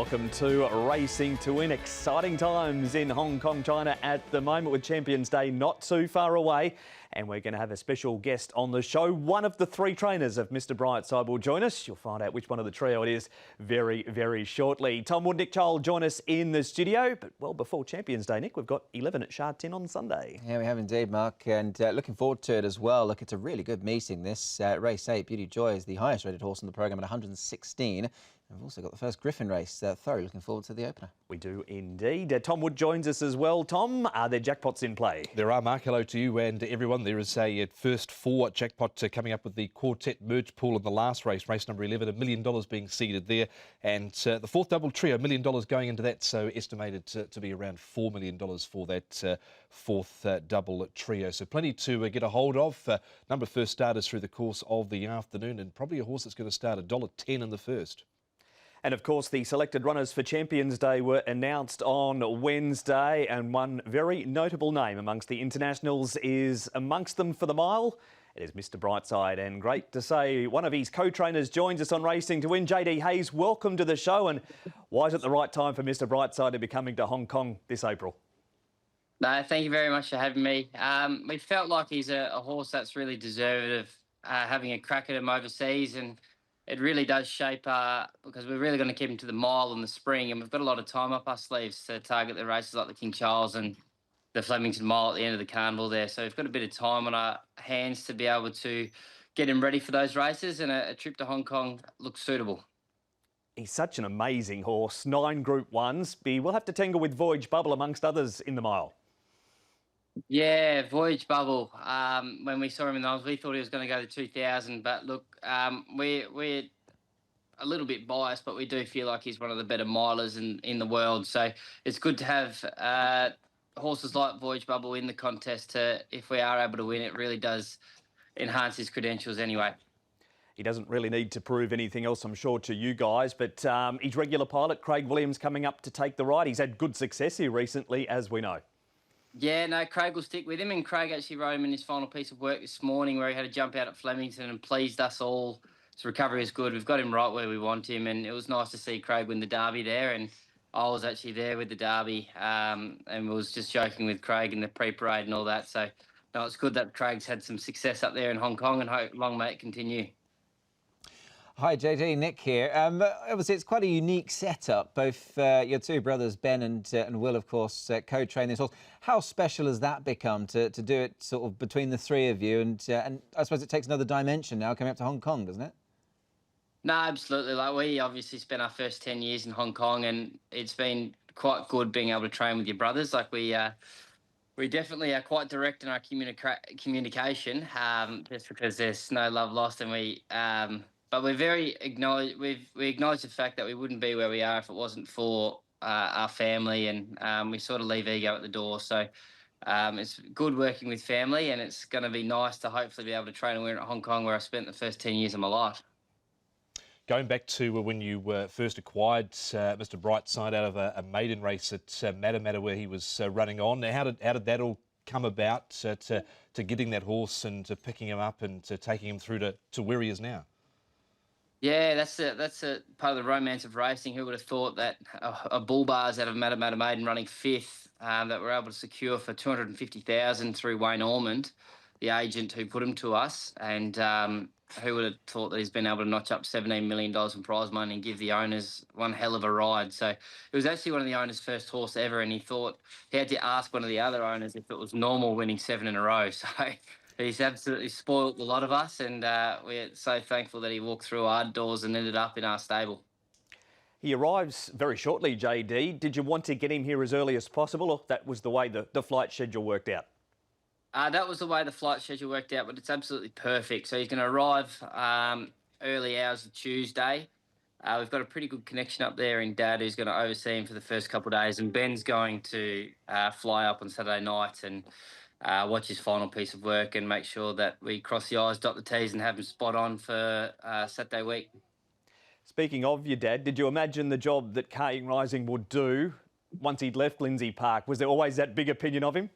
Welcome to Racing to Win. Exciting times in Hong Kong, China at the moment, with Champions Day not too far away. And we're going to have a special guest on the show. One of the three trainers of Mr Brightside will join us. You'll find out which one of the trio it is very, very shortly. Tom Wood, Nick Chole join us in the studio. But, well, before Champions Day, Nick, we've got 11 at Sha Tin on Sunday. Yeah, we have indeed, Mark, and looking forward to it as well. Look, it's a really good meeting, this. Race 8, Beauty Joy is the highest rated horse in the programme at 116. We've also got the first Griffin race. Thoroughly looking forward to the opener. We do indeed. Tom Wood joins us as well. Tom, are there jackpots in play? There are, Mark. Hello to you and everyone. There is a first four jackpot coming up with the quartet merge pool in the last race, race number 11, $1 million being seeded there. And the fourth double trio, $1 million going into that, so estimated to be around $4 million for that fourth double trio. So plenty to get a hold of. Number of first starters through the course of the afternoon, and probably a horse that's going to start $1.10 in the first. And of course, the selected runners for Champions Day were announced on Wednesday, and one very notable name amongst the internationals is amongst them for the mile. It is Mr Brightside, and great to say one of his co-trainers joins us on Racing to Win. JD Hayes, welcome to the show. And why is it the right time for Mr Brightside to be coming to Hong Kong this April? No, thank you very much for having me. We felt like he's a horse that's really deserving of having a crack at him overseas, and it really does shape because we're really going to keep him to the mile in the spring, and we've got a lot of time up our sleeves to target the races like the King Charles and the Flemington Mile at the end of the carnival there. So we've got a bit of time on our hands to be able to get him ready for those races, and a trip to Hong Kong looks suitable. He's such an amazing horse. 9 Group 1s. He will have to tangle with Voyage Bubble amongst others in the mile. Yeah, Voyage Bubble. When we saw him in those, we thought he was going to go to 2,000. But look, we're a little bit biased, but we do feel like he's one of the better milers in the world. So it's good to have horses like Voyage Bubble in the contest. If we are able to win, it really does enhance his credentials anyway. He doesn't really need to prove anything else, I'm sure, to you guys. But his regular pilot, Craig Williams, coming up to take the ride. He's had good success here recently, as we know. Yeah, no, Craig will stick with him, and Craig actually rode him in his final piece of work this morning where he had a jump out at Flemington and pleased us all. His recovery is good. We've got him right where we want him, and it was nice to see Craig win the Derby there, and I was actually there with the Derby and was just joking with Craig in the pre-parade and all that. So, no, it's good that Craig's had some success up there in Hong Kong, and hope long may it continue. Hi, JD, Nick here. Obviously, it's quite a unique setup. Both your two brothers, Ben and Will, of course, co-train this horse. How special has that become to do it sort of between the three of you? And I suppose it takes another dimension now coming up to Hong Kong, doesn't it? No, absolutely. Like, we obviously spent our first 10 years in Hong Kong, and it's been quite good being able to train with your brothers. Like, we definitely are quite direct in our communication, just because there's no love lost, and but we're very we acknowledge the fact that we wouldn't be where we are if it wasn't for our family, and we sort of leave ego at the door. So it's good working with family, and it's going to be nice to hopefully be able to train and win at Hong Kong, where I spent the first 10 years of my life. Going back to when you first acquired Mr Brightside out of a maiden race at Matamata, where he was running on, how did that all come about to getting that horse and to picking him up and to taking him through to where he is now? Yeah, that's a part of the romance of racing. Who would have thought that a bull bars out of Matamata Maiden running 5th that we're able to secure for $250,000 through Wayne Ormond, the agent who put him to us, and who would have thought that he's been able to notch up $17 million in prize money and give the owners one hell of a ride. So it was actually one of the owners' first horse ever, and he thought he had to ask one of the other owners if it was normal winning 7 in a row. So he's absolutely spoiled a lot of us, and we're so thankful that he walked through our doors and ended up in our stable. He arrives very shortly, JD. Did you want to get him here as early as possible, or that was the way the flight schedule worked out? That was the way the flight schedule worked out, but it's absolutely perfect. So he's going to arrive early hours of Tuesday. We've got a pretty good connection up there in Dad, who's going to oversee him for the first couple of days, and Ben's going to fly up on Saturday night and watch his final piece of work and make sure that we cross the I's, dot the T's, and have him spot on for Saturday week. Speaking of your dad, did you imagine the job that Kane Rising would do once he'd left Lindsay Park? Was there always that big opinion of him?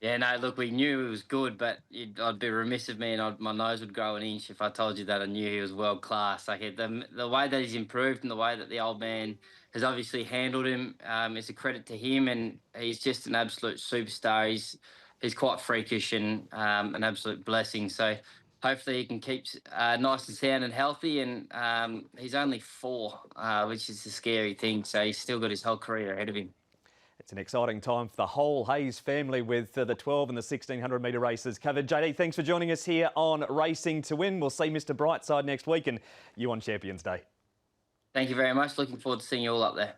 Yeah, no, look, we knew he was good, but I'd be remiss of me, and my nose would grow an inch if I told you that I knew he was world class. Like the way that he's improved and the way that the old man has obviously handled him is a credit to him, and he's just an absolute superstar. He's quite freakish and an absolute blessing. So hopefully he can keep nice and sound and healthy. And he's only 4, which is a scary thing. So he's still got his whole career ahead of him. It's an exciting time for the whole Hayes family with the 12 and the 1600 metre races covered. JD, thanks for joining us here on Racing to Win. We'll see Mr Brightside next week and you on Champions Day. Thank you very much. Looking forward to seeing you all up there.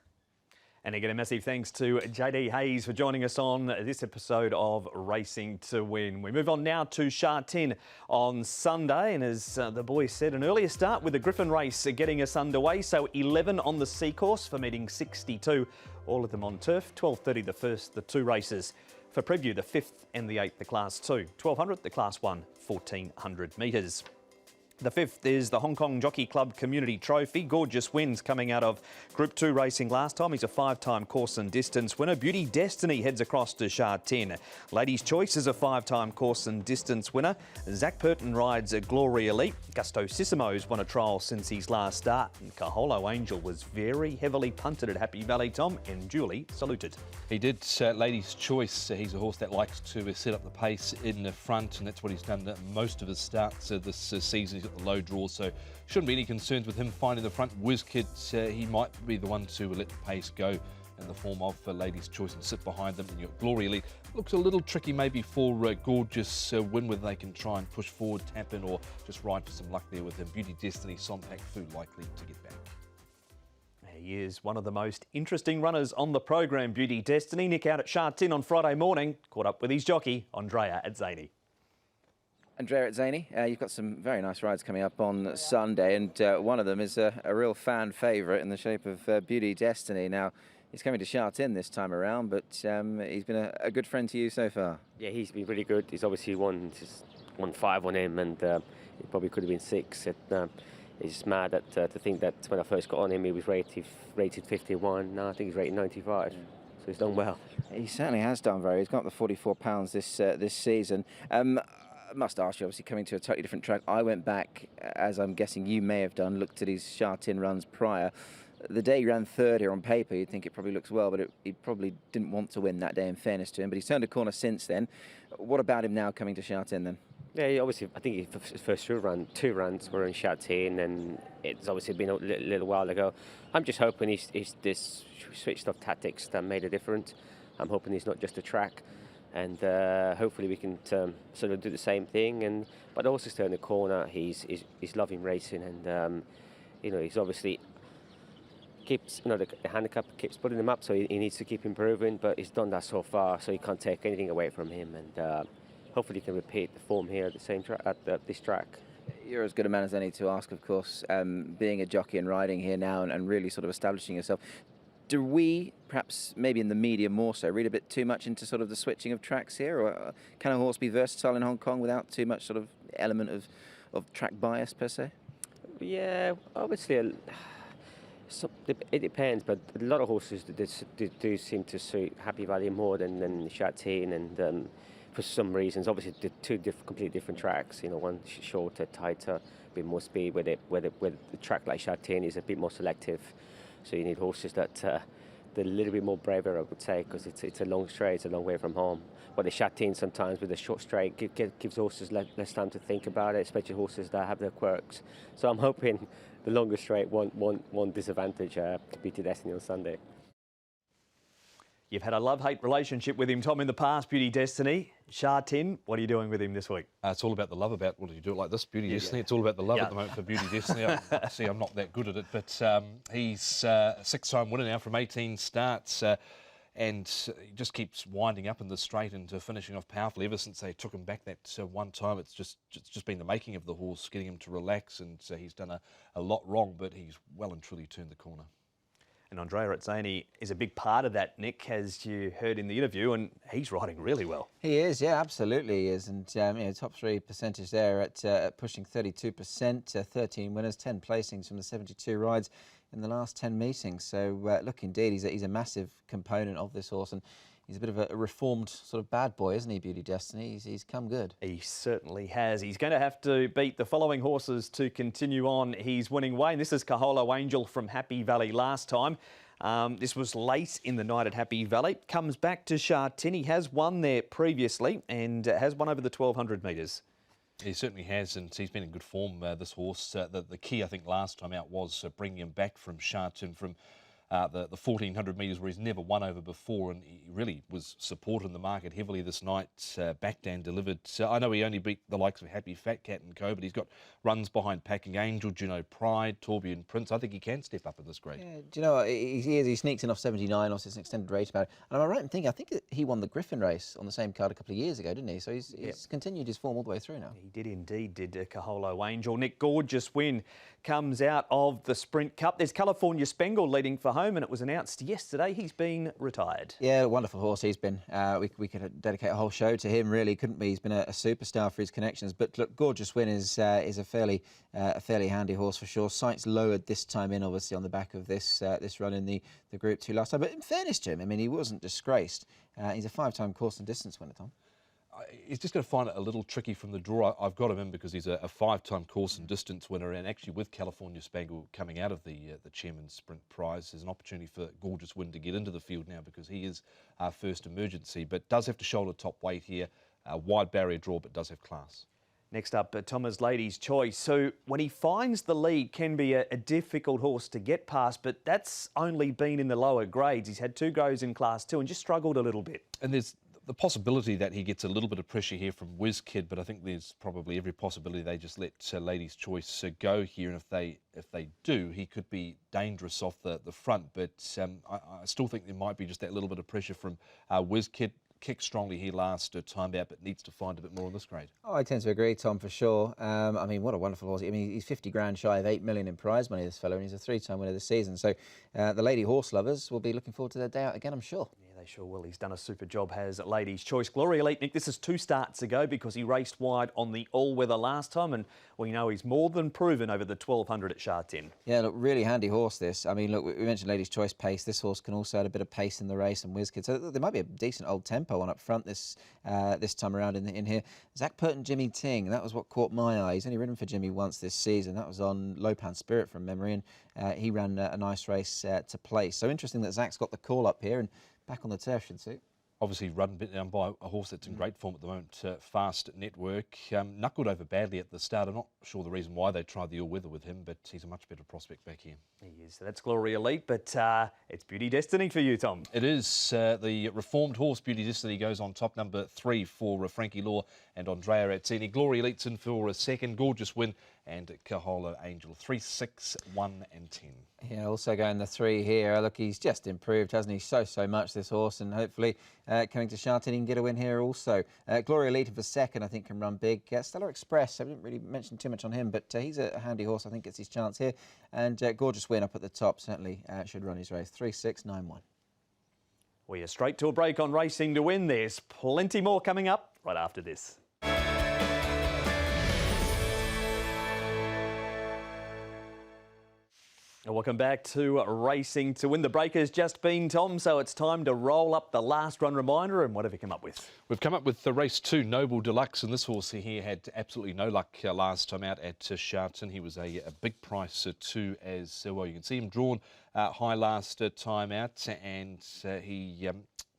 And again, a massive thanks to JD Hayes for joining us on this episode of Racing to Win. We move on now to Sha Tin on Sunday. And as the boys said, an earlier start with the Griffin race getting us underway. So 11 on the C course for meeting 62, all of them on turf. 12:30 the first, the 2 races. For preview, the 5th and the 8th, the Class 2. 1200, the Class 1, 1400 metres. The 5th is the Hong Kong Jockey Club Community Trophy. Gorgeous wins coming out of Group 2 racing last time. He's a 5-time course and distance winner. Beauty Destiny heads across to Sha Tin. Ladies' Choice is a 5-time course and distance winner. Zach Purton rides a Glory Elite. Gustosissimo's won a trial since his last start. And Kaholo Angel was very heavily punted at Happy Valley, Tom, and duly saluted. He did Ladies' Choice. He's a horse that likes to set up the pace in the front, and that's what he's done most of his starts this season. He's got the low draw, so shouldn't be any concerns with him finding the front. Wizkid, he might be the one to let the pace go in the form of Ladies' Choice and sit behind them. And your Glory Elite looks a little tricky maybe for Gorgeous Win, whether they can try and push forward, tap in, or just ride for some luck there with him. Beauty Destiny, Sompak Fu likely to get back. He is one of the most interesting runners on the program, Beauty Destiny. Nick out at Sha Tin on Friday morning, caught up with his jockey, Andrea at Zany. Andrea at Zany, you've got some very nice rides coming up on Sunday, and one of them is a real fan favourite in the shape of Beauty Destiny. Now, he's coming to Sha Tin this time around, but he's been a good friend to you so far. Yeah, he's been really good. He's obviously won 5 on him, and he probably could have been 6. It's just mad to think that when I first got on him, he was rated 51. Now I think he's rated 95. Yeah. So he's done well. He certainly has done very. He's got the 44 pounds this season. I must ask you, obviously coming to a totally different track. I went back, as I'm guessing you may have done, looked at his Sha Tin runs prior. The day he ran 3rd here on paper, you'd think it probably looks well, but he probably didn't want to win that day, in fairness to him. But he's turned a corner since then. What about him now coming to Sha Tin then? Yeah, obviously, I think his first 2 runs were in Sha Tin, and it's obviously been a little while ago. I'm just hoping he's this switched off tactics that made a difference. I'm hoping he's not just a track. And hopefully we can sort of do the same thing. But the horse is turning the corner. He's loving racing, and he's obviously keeps the handicap keeps putting him up, so he needs to keep improving. But he's done that so far, so you can't take anything away from him. And hopefully he can repeat the form here at the same this track. You're as good a man as any to ask, of course, being a jockey and riding here now and really sort of establishing yourself. Do we, perhaps maybe in the media more so, read a bit too much into sort of the switching of tracks here? Or can a horse be versatile in Hong Kong without too much sort of element of track bias per se? Yeah, obviously it depends, but a lot of horses do seem to suit Happy Valley more than Sha Tin, and for some reasons, obviously the 2 completely different tracks. One shorter, tighter, a bit more speed, where the track like Sha Tin is a bit more selective. So you need horses that they're a little bit more braver, I would say, because it's a long straight, it's a long way from home. But the Sha Tin sometimes with a short straight gives horses less time to think about it, especially horses that have their quirks. So I'm hoping the longer straight won't disadvantage Beauty Destiny on Sunday. You've had a love-hate relationship with him, Tom, in the past, Beauty Destiny. Sha Tin, what are you doing with him this week? It's all about the love about, well, do you do it like this, Beauty Destiny? It's all about the love at the moment for Beauty Destiny. See, I'm not that good at it, but he's a 6-time winner now from 18 starts, and he just keeps winding up in the straight and finishing off powerfully. Ever since they took him back that one time, it's just been the making of the horse, getting him to relax, and he's done a lot wrong, but he's well and truly turned the corner. And Andrea at Zany is a big part of that, Nick, as you heard in the interview, and he's riding really well. He is, yeah, absolutely he is. And top 3 percentage there at pushing 32%, 13 winners, 10 placings from the 72 rides in the last 10 meetings. So look, indeed, he's a massive component of this horse. And he's a bit of a reformed sort of bad boy, isn't he, Beauty Destiny? He's come good. He certainly has. He's going to have to beat the following horses to continue on his winning way. And this is Kaholo Angel from Happy Valley last time. This was late in the night at Happy Valley. Comes back to Sha Tin. He has won there previously and has won over the 1,200 metres. He certainly has, and he's been in good form, this horse. The key, I think, last time out was bringing him back from Sha Tin from the 1,400 metres where he's never won over before, and he really was supported in the market heavily this night. Backed and delivered. I know he only beat the likes of Happy Fat Cat and co, but he's got runs behind Packing Angel, Juno Pride, Tourbillon Prince. I think he can step up in this grade. Yeah, do you know what? He sneaks in off 79, obviously it's an extended race about it. And am I right in thinking, I think he won the Griffin race on the same card a couple of years ago, didn't he? So he's continued his form all the way through now. He did indeed, did Kaholo Angel. Nick, gorgeous win comes out of the Sprint Cup. There's California Spangle leading for home, and it was announced yesterday he's been retired. Yeah, wonderful horse he's been. We could dedicate a whole show to him, really, couldn't we? He's been a superstar for his connections. But look, gorgeous win is a fairly handy horse for sure. Sights lowered this time in, obviously, on the back of this run in the Group 2 last time. But in fairness to him, I mean, he wasn't disgraced. He's a 5-time course and distance winner, Tom. He's just going to find it a little tricky from the draw. I've got him in because he's a 5-time course and distance winner, and actually with California Spangle coming out of the Chairman's Sprint Prize, there's an opportunity for Gorgeous Win to get into the field now because he is our first emergency, but does have to shoulder top weight here. Wide barrier draw, but does have class. Next up, Thomas Lady's Choice. So when he finds the lead, can be a difficult horse to get past, but that's only been in the lower grades. He's had 2 goes in Class 2 and just struggled a little bit. And there's the possibility that he gets a little bit of pressure here from Whiz Kid, but I think there's probably every possibility they just let Lady's Choice go here, and if they do, he could be dangerous off the front. But I still think there might be just that little bit of pressure from Whiz Kid. Kicked strongly here last time out, but needs to find a bit more in this grade. Oh, I tend to agree, Tom, for sure. I mean, what a wonderful horse. I mean, he's 50 grand shy of 8 million in prize money, this fellow, and he's a 3-time winner this season. So the lady horse lovers will be looking forward to their day out again, I'm sure. Yeah, they sure will. He's done a super job, has Lady's Choice. Glory Elite, Nick, this is 2 starts ago because he raced wide on the all-weather last time, and we know he's more than proven over the 1,200 at Sha Tin. Yeah, look, really handy horse, this. I mean, look, we mentioned Lady's Choice pace. This horse can also add a bit of pace in the race and Whiz Kid. So there might be a decent old tempo on up front this time around in here. Zach Pert and Jimmy Ting, that was what caught my eye. He's only ridden for Jimmy once this season. That was on Lopan Spirit from memory, and he ran a nice race to place. So interesting that Zach's got the call up here and back on the turf, should suit. Obviously run down by a horse that's in great form at the moment, Fast Network. Knuckled over badly at the start. I'm not sure the reason why they tried the all-weather with him, but he's a much better prospect back here. He is. So that's Glory Elite, but it's Beauty Destiny for you, Tom. It is. The reformed horse Beauty Destiny goes on top, number 3 for Frankie Law and Andrea Razzini. Glory Elite's in for a second. Gorgeous Win and Kaholo Angel. 3, 6, 1 and 10. Yeah, also going the 3 here. Look, he's just improved, hasn't he? So much, this horse, and hopefully coming to Sha Tin, he can get a win here also. Glory Elite for second, I think, can run big. Stellar Express, I didn't really mention too much on him, but he's a handy horse. I think gets his chance here. And Gorgeous Win up at the top, certainly should run his race. 3, 6, 9, 1. We are straight to a break on Racing to Win. There's plenty more coming up right after this. Welcome back to Racing to Win. The break has just been, Tom, so it's time to roll up the last run reminder. And what have you come up with? We've come up with the race 2, Noble Deluxe, and this horse here had absolutely no luck last time out at Sha Tin. He was a big price too as well. You can see him drawn high last time out, and he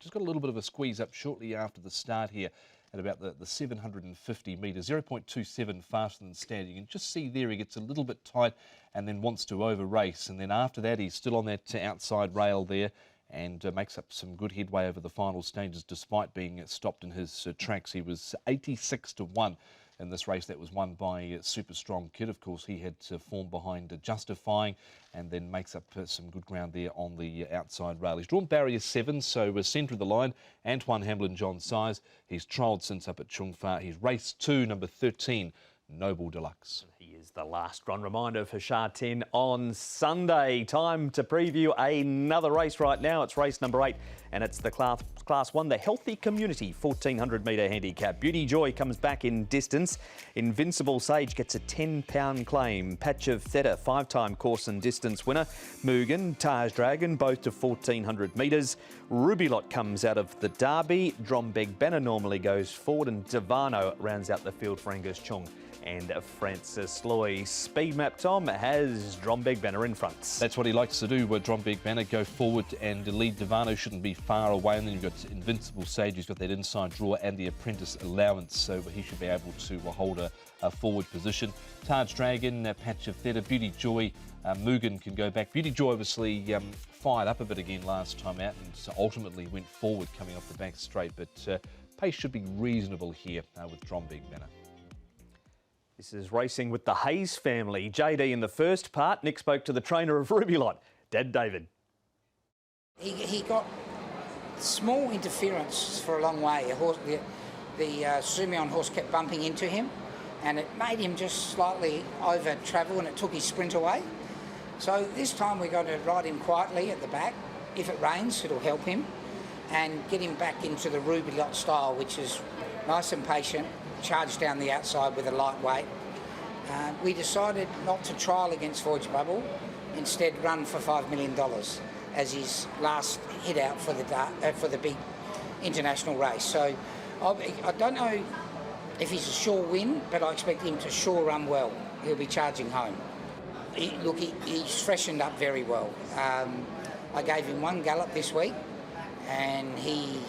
just got a little bit of a squeeze up shortly after the start here at about the 750 metres, 0.27 faster than standard. You can just see there he gets a little bit tight and then wants to over race, and then after that he's still on that outside rail there and makes up some good headway over the final stages despite being stopped in his tracks. He was 86 to 1 in this race that was won by Super Strong Kid. Of course, he had form behind Justifying and then makes up some good ground there on the outside rail. He's drawn barrier 7, so centre of the line, Antoine Hamlin, John Size. He's trialled since up at Chung Fa. He's race 2, number 13, Noble Deluxe. He is There's the last run reminder for Sha Tin on Sunday. Time to preview another race right now. It's race number 8 and it's the Class 1, the Healthy Community 1400 metre handicap. Beauty Joy comes back in distance. Invincible Sage gets a £10 claim. Patch of Theta, 5-time course and distance winner. Mugen, Taj Dragon, both to 1400 metres. Rubylot comes out of the Derby. Drombeg Banner normally goes forward and Devano rounds out the field for Angus Chung and Francis Loy. Speed map, Tom, has Drombeg Banner in front. That's what he likes to do, where Drombeg Banner go forward and the lead Devano shouldn't be far away. And then you've got Invincible Sage, who's got that inside draw and the apprentice allowance, so he should be able to hold a forward position. Taj Dragon, Patch of Theta, Beauty Joy, Mugen can go back. Beauty Joy obviously fired up a bit again last time out and so ultimately went forward coming off the back straight, but pace should be reasonable here with Drombeg Banner. This is racing with the Hayes family. JD in the first part. Nick spoke to the trainer of Rubylot, Dad David. He got small interference for a long way. The Sumion horse kept bumping into him and it made him just slightly over travel and it took his sprint away. So this time we're going to ride him quietly at the back. If it rains, it'll help him and get him back into the Rubylot style, which is nice and patient, charge down the outside with a lightweight. We decided not to trial against Voyage Bubble, instead run for $5 million as his last hit out for the big international race. So I don't know if he's a sure win, but I expect him to sure run well. He'll be charging home. He's freshened up very well. I gave him one gallop this week and he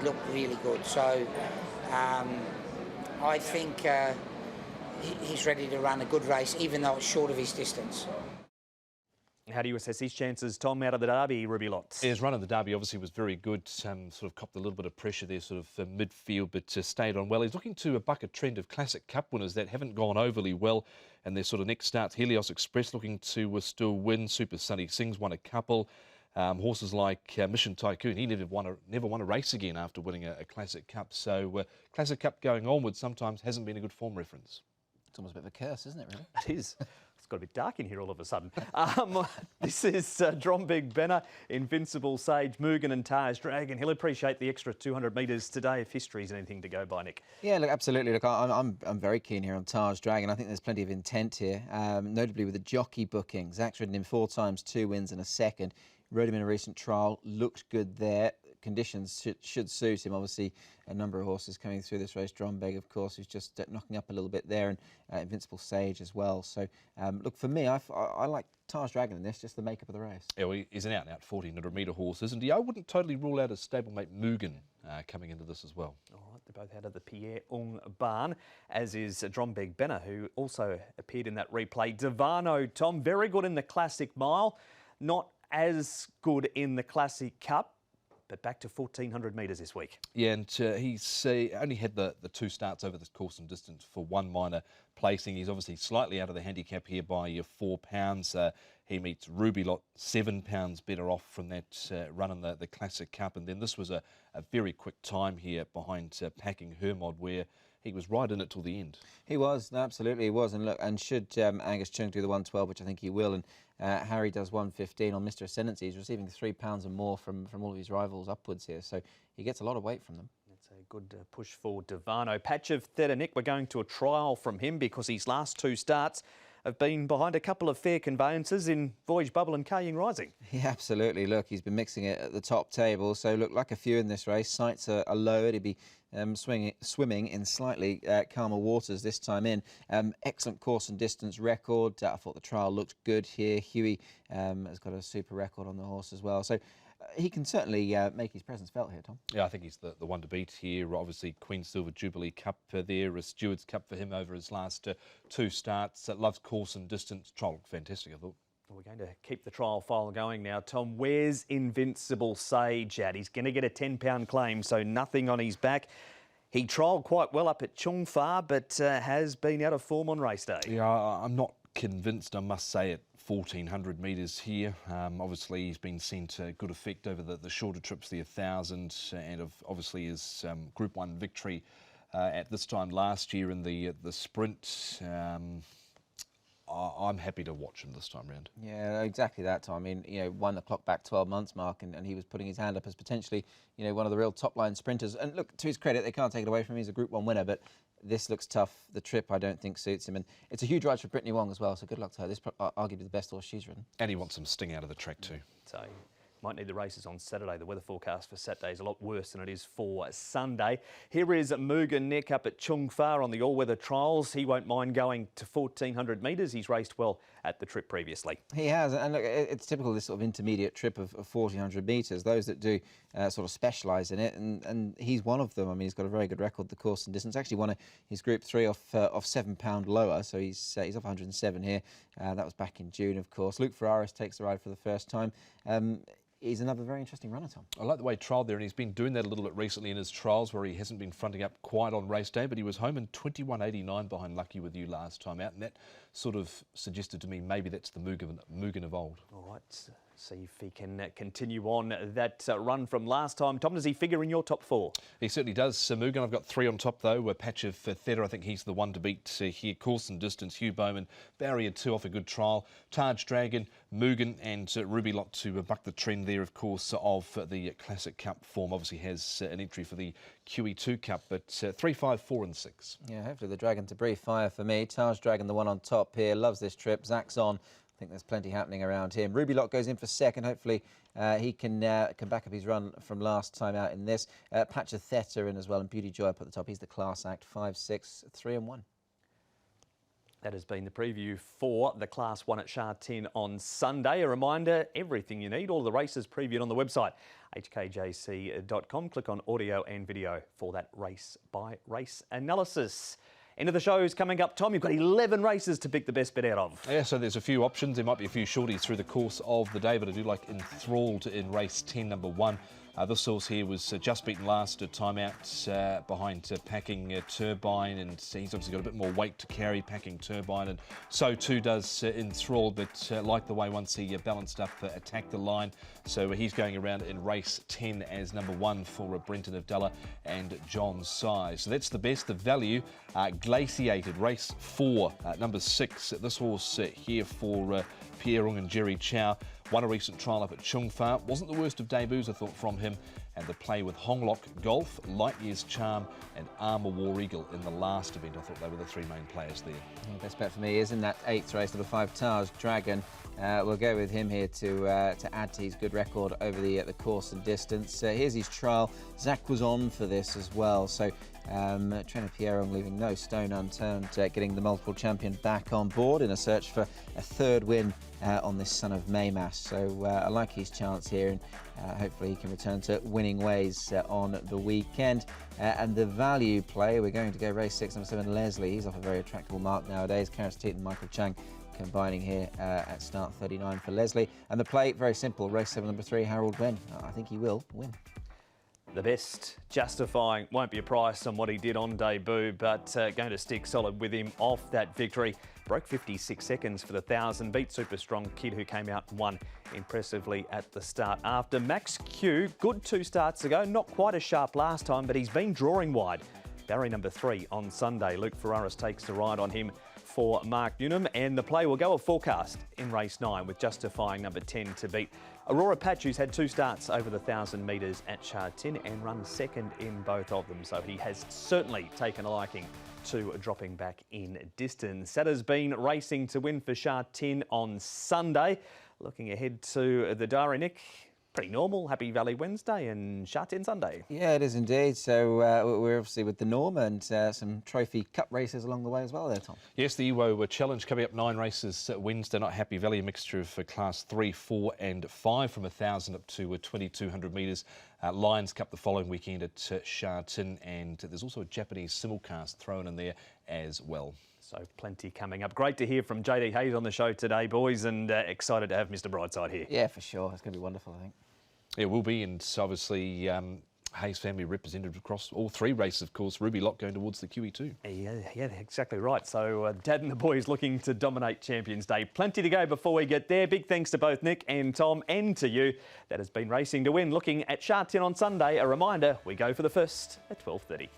looked really good. So I think he's ready to run a good race, even though it's short of his distance. How do you assess his chances, Tom, out of the Derby, Rubylot? His run of the Derby obviously was very good, sort of copped a little bit of pressure there, sort of midfield, but stayed on well. He's looking to buck a trend of Classic Cup winners that haven't gone overly well, and their sort of next starts. Helios Express looking to still win. Super Sunny Sings won a couple. Horses like Mission Tycoon, he never won a race again after winning a Classic Cup. So Classic Cup going onward sometimes hasn't been a good form reference. It's almost a bit of a curse, isn't it, really? It is. It's got a bit dark in here all of a sudden. This is Drombeg Banner, Invincible Sage, Mugen and Taj Dragon. He'll appreciate the extra 200 metres today if history's anything to go by, Nick. Yeah, look, absolutely. Look, I'm very keen here on Taj Dragon. I think there's plenty of intent here, notably with the Jockey booking. Zach's ridden him 4 times, 2 wins and a second. Rode him in a recent trial, looked good there. Conditions should suit him. Obviously, a number of horses coming through this race. Drombeg, of course, who's just knocking up a little bit there, and Invincible Sage as well. So, look, for me, I like Taj Dragon in this, just the makeup of the race. Yeah, well, he's an out-and-out 1400 metre horse, isn't he? I wouldn't totally rule out his stablemate Mugen coming into this as well. All right, they're both out of the Pierre Ung barn, as is Drombeg Banner, who also appeared in that replay. Devano, Tom, very good in the Classic Mile, not as good in the Classic Cup, but back to 1400 metres this week. Yeah, and he's only had the 2 starts over this course and distance for 1 minor placing. He's obviously slightly out of the handicap here by £4. He meets Rubylot £7 better off from that run in the Classic Cup. And then this was a very quick time here behind Packing Hermod, where he was right in it till the end. He was, no, absolutely he was. And look, and should Angus Chung do the 112, which I think he will, and Harry does 115 on Mr Ascendancy, he's receiving £3 and more from all of his rivals upwards here, so he gets a lot of weight from them. That's a good push for Devano. Patch of Theta, Nick, we're going to a trial from him because his last 2 starts have been behind a couple of fair conveyances in Voyage Bubble and Kaying Rising. Yeah, absolutely. Look, he's been mixing it at the top table. So, look, like a few in this race, sights are lowered. He'd be swimming in slightly calmer waters this time in. Excellent course and distance record. I thought the trial looked good here. Huey has got a super record on the horse as well. So he can certainly make his presence felt here, Tom. Yeah, I think he's the one to beat here. Obviously, Queen Silver Jubilee Cup there, a Stewards Cup for him over his last 2 starts. Loves course and distance. Trial looked fantastic, I thought. We're going to keep the trial file going now. Tom, where's Invincible Sage at? He's going to get a £10 claim, so nothing on his back. He trialled quite well up at Chung Fa, but has been out of form on race day. Yeah, I'm not convinced, I must say, at 1400 metres here. Obviously, he's been seen to good effect over the shorter trips, the 1000, and obviously his Group 1 victory at this time last year in the sprint. I'm happy to watch him this time round. Yeah, exactly that time. I mean, you know, won the clock back 12 months mark, and he was putting his hand up as potentially, you know, one of the real top-line sprinters. And look, to his credit, they can't take it away from him. He's a Group 1 winner, but this looks tough. The trip, I don't think, suits him. And it's a huge ride for Brittany Wong as well, so good luck to her. This is arguably the best horse she's ridden. And he wants some sting out of the track too. So might need the races on Saturday. The weather forecast for Saturday is a lot worse than it is for Sunday. Here is Mugen Nick up at Chung Fa on the all-weather trials. He won't mind going to 1,400 metres. He's raced well at the trip previously. He has, and look, it's typical of this sort of intermediate trip of 1,400 metres. Those that do sort of specialise in it, and he's one of them. I mean, he's got a very good record, the course and distance. Actually won his Group 3 off £7 lower, so he's off 107 here. That was back in June, of course. Luke Ferraris takes the ride for the first time. He's another very interesting runner, Tom. I like the way he trialled there, and he's been doing that a little bit recently in his trials where he hasn't been fronting up quite on race day, but he was home in 21.89 behind Lucky With You last time out, and that sort of suggested to me maybe that's the Mugen of old. All right, see if he can continue on that run from last time. Tom, does he figure in your top 4? He certainly does. Mugen, I've got 3 on top though. A patch of Theta, I think he's the one to beat here. Course and distance, Hugh Bowman, Barrier 2 off a good trial. Taj Dragon, Mugen and Rubylot to buck the trend there, of course, of the Classic Cup form. Obviously has an entry for the QE2 Cup, but 3, 5, 4 and 6. Yeah, hopefully the Dragon to breathe fire for me. Taj Dragon, the one on top here, loves this trip. Zach's on. I think there's plenty happening around him. Rubylot goes in for second. Hopefully he can back up his run from last time out in this. Patch of Theta in as well, and Beauty Joy up at the top. He's the class act. 5, 6, 3 and 1. That has been the preview for the Class 1 at Sha Tin on Sunday. A reminder, everything you need, all the races previewed on the website, hkjc.com. Click on audio and video for that race-by-race analysis. End of the show is coming up. Tom, you've got 11 races to pick the best bet out of. Yeah, so there's a few options. There might be a few shorties through the course of the day, but I do like Enthralled in race 10, number 1. This horse here was just beaten last time out behind Packing Turbine, and he's obviously got a bit more weight to carry, Packing Turbine, and so too does Enthralled, but like the way once he balanced up, attacked the line. So he's going around in race 10 as number 1 for Brenton of Della and John Size. So that's the best. The value, Glaciated, race 4, number 6. This horse here for Pierre Ung and Jerry Chow. Won a recent trial up at Chung Fa. Wasn't the worst of debuts, I thought, from him. And the play with Honglok Golf, Light Years Charm and Armour War Eagle in the last event. I thought they were the 3 main players there. Yeah, best bet for me is in that 8th race, number 5, Taj Dragon. We'll go with him here to add to his good record over the course and distance. Here's his trial. Zach was on for this as well. So trainer Pierre Ung leaving no stone unturned, getting the multiple champion back on board in a search for a 3rd win on this Son of Maymas. So I like his chance here, and hopefully he can return to winning ways on the weekend. And the value play, we're going to go race 6, number 7, Leslie. He's off a very attractable mark nowadays. Karis Teat and Michael Chang combining here at start 39 for Leslie. And the play, very simple, race 7, number 3, Harold Wen. I think he will win. The best, Justifying, won't be a price on what he did on debut, but going to stick solid with him off that victory. Broke 56 seconds for the 1,000, beat Super Strong Kid, who came out and won impressively at the start. After Max Q, good 2 starts ago, not quite as sharp last time, but he's been drawing wide. Barry number 3 on Sunday. Luke Ferraris takes the ride on him for Mark Newnham, and the play will go a forecast in race 9 with Justifying number 10 to beat. Aurora Patch, who's had 2 starts over the 1,000 metres at Sha Tin and run second in both of them, so he has certainly taken a liking to dropping back in distance. That has been racing to win for Sha Tin on Sunday. Looking ahead to the diary, Nick. Pretty normal, Happy Valley Wednesday and Sha Tin Sunday. Yeah, it is indeed. So we're obviously with the Norm and some Trophy Cup races along the way as well there, Tom. Yes, the Ewo Challenge coming up, 9 races Wednesday night. Happy Valley, a mixture of class 3, 4 and 5 from 1,000 up to 2,200 metres. Lions Cup the following weekend at Sha Tin, and there's also a Japanese simulcast thrown in there as well. So plenty coming up. Great to hear from JD Hayes on the show today, boys, and excited to have Mr Brightside here. Yeah, for sure. It's going to be wonderful, I think. It will be, and obviously Hayes family represented across all 3 races, of course. Rubylot going towards the QE2. Yeah, exactly right. So Dad and the boys looking to dominate Champions Day. Plenty to go before we get there. Big thanks to both Nick and Tom, and to you. That has been Racing to Win. Looking at Sha Tin on Sunday. A reminder, we go for the first at 12:30.